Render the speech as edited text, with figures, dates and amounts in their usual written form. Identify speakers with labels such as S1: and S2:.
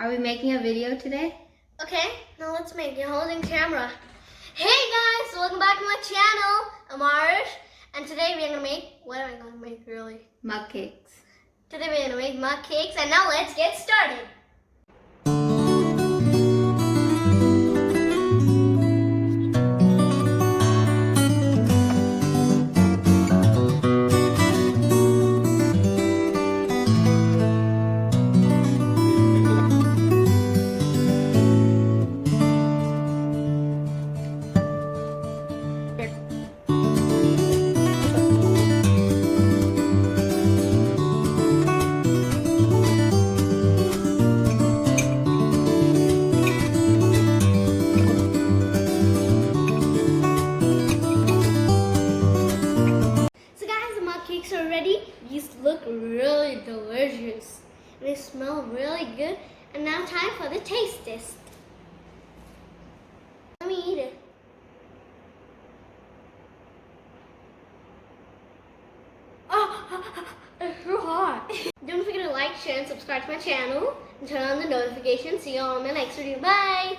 S1: Are we making a video today?
S2: Okay, now let's make it. Holding camera. Hey guys, welcome back to my channel. I'm Arish, and today we're gonna make, what am I gonna make really?
S1: Mug cakes.
S2: Today we're gonna make mug cakes, and now let's get started. Cakes are ready. These look really delicious. They smell really good. And now time for the taste test. Let me eat it. Oh, it's so hot. Don't forget to like, share, and subscribe to my channel. And turn on the notifications. See you all in my next video. Bye.